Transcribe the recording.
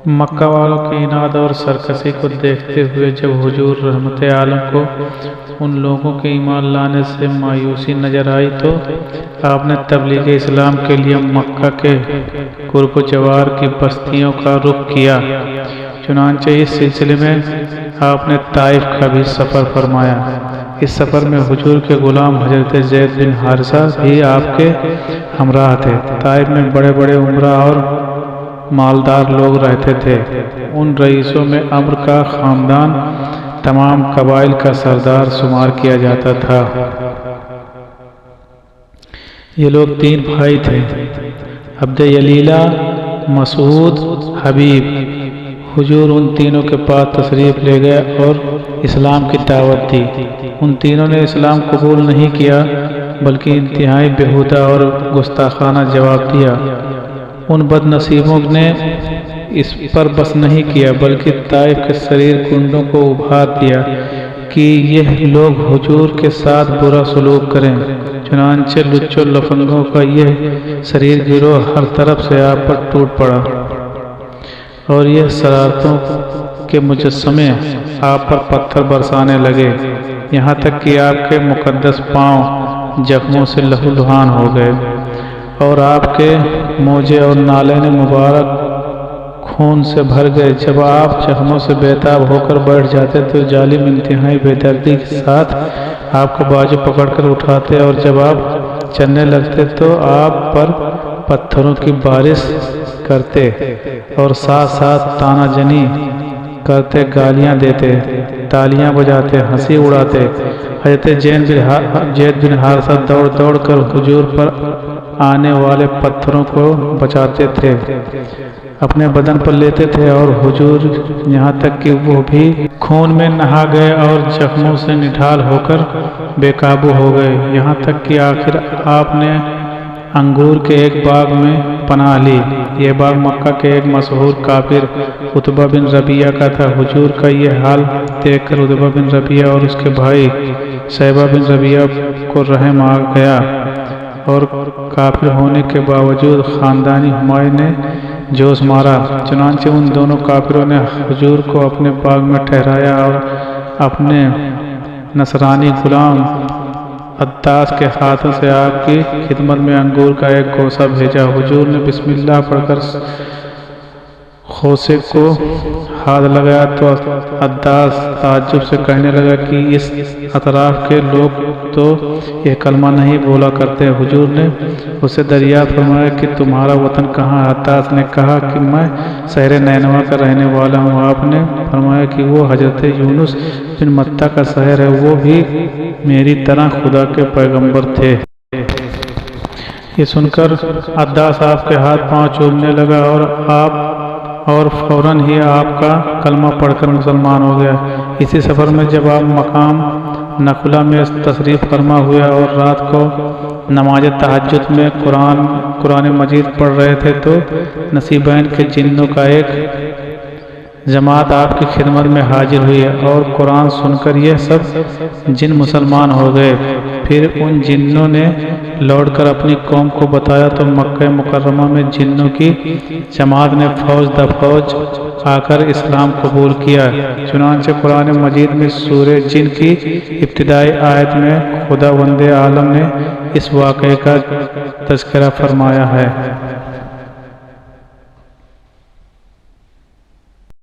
مکہ والوں کی عناد اور سرکشی کو دیکھتے ہوئے جب حضور رحمت عالم کو ان لوگوں کے ایمان لانے سے مایوسی نظر آئی تو آپ نے تبلیغ اسلام کے لیے مکہ کے قرب و جوار کی بستیوں کا رخ کیا۔ چنانچہ اس سلسلے میں آپ نے طائف کا بھی سفر فرمایا۔ اس سفر میں حضور کے غلام حضرت زید بن حارثہ بھی آپ کے ہمراہ تھے۔ طائف میں بڑے بڑے عمرا اور مالدار لوگ رہتے تھے۔ ان رئیسوں میں عمرو کا خاندان تمام قبائل کا سردار شمار کیا جاتا تھا۔ یہ لوگ 3 بھائی تھے، عبد یلیلہ، مسعود، حبیب۔ حضور ان تینوں کے پاس تشریف لے گئے اور اسلام کی دعوت دی۔ ان تینوں نے اسلام قبول نہیں کیا بلکہ انتہائی بیہودہ اور گستاخانہ جواب دیا۔ ان بد نصیبوں نے اس پر بس نہیں کیا بلکہ طائف کے شریر کنڈوں کو ابھار دیا کہ یہ لوگ حضور کے ساتھ برا سلوک کریں۔ چنانچہ لچوں لفنگوں کا یہ شریر گروہ ہر طرف سے آپ پر ٹوٹ پڑا اور یہ شرارتوں کے مجسمے آپ پر پتھر برسانے لگے، یہاں تک کہ آپ کے مقدس پاؤں زخموں سے لہولہان ہو گئے اور آپ کے موجے اور نالین مبارک خون سے بھر گئے۔ جب آپ زخموں سے بےتاب ہو کر بیٹھ جاتے تو ظالم انتہائی بے دردی کے ساتھ آپ کا بازو پکڑ کر اٹھاتے اور جب آپ چلنے لگتے تو آپ پر پتھروں کی بارش کرتے اور ساتھ ساتھ تانا جنی کرتے، گالیاں دیتے، تالیاں بجاتے، ہنسی اڑاتے۔ حضرت زید بن حارثہ دوڑ دوڑ کر حضور پر آنے والے پتھروں کو بچاتے تھے، اپنے بدن پر لیتے تھے اور حضور یہاں تک کہ وہ بھی خون میں نہا گئے اور زخموں سے نڈھال ہو کر بے قابو ہو گئے، یہاں تک کہ آخر آپ نے انگور کے ایک باغ میں پناہ لی۔ یہ باغ مکہ کے ایک مشہور کافر عتبہ بن ربیعہ کا تھا۔ حضور کا یہ حال دیکھ کر عتبہ بن ربیعہ اور اس کے بھائی شیبہ بن ربیعہ کو رحم آ گیا اور کافر ہونے کے باوجود خاندانی حمایت نے جوش مارا۔ چنانچہ ان دونوں کافروں نے حضور کو اپنے باغ میں ٹھہرایا اور اپنے نصرانی غلام عداس کے ہاتھوں سے آپ کی خدمت میں انگور کا ایک گوشہ بھیجا۔ حضور نے بسم اللہ پڑھ کر خوشے کو ہاتھ لگایا تو عداس تعجب سے کہنے لگا کہ اس اطراف کے لوگ تو یہ کلمہ نہیں بولا کرتے۔ حضور نے اسے دریافت فرمایا کہ تمہارا وطن کہاں ہے؟ عداس نے کہا کہ میں شہر نینوا کا رہنے والا ہوں۔ آپ نے فرمایا کہ وہ حضرت یونس بن متیٰ کا شہر ہے، وہ بھی میری طرح خدا کے پیغمبر تھے۔ یہ سن کر عداس آپ کے ہاتھ پاؤں چومنے لگا اور فوراً ہی آپ کا کلمہ پڑھ کر مسلمان ہو گیا۔ اسی سفر میں جب آپ مقام نخلہ میں تشریف فرما ہوئے اور رات کو نماز تہجد میں قرآن مجید پڑھ رہے تھے تو نصیبین کے جنوں کا ایک جماعت آپ کی خدمت میں حاضر ہوئی اور قرآن سن کر یہ سب جن مسلمان ہو گئے۔ پھر ان جنوں نے لوٹ کر اپنی قوم کو بتایا تو مکہ مکرمہ میں جنوں کی جماعت نے فوج دفوج آ کر اسلام قبول کیا۔ چنانچہ قرآن مجید میں سورہ جن کی ابتدائی آیت میں خداوند عالم نے اس واقعے کا تذکرہ فرمایا ہے۔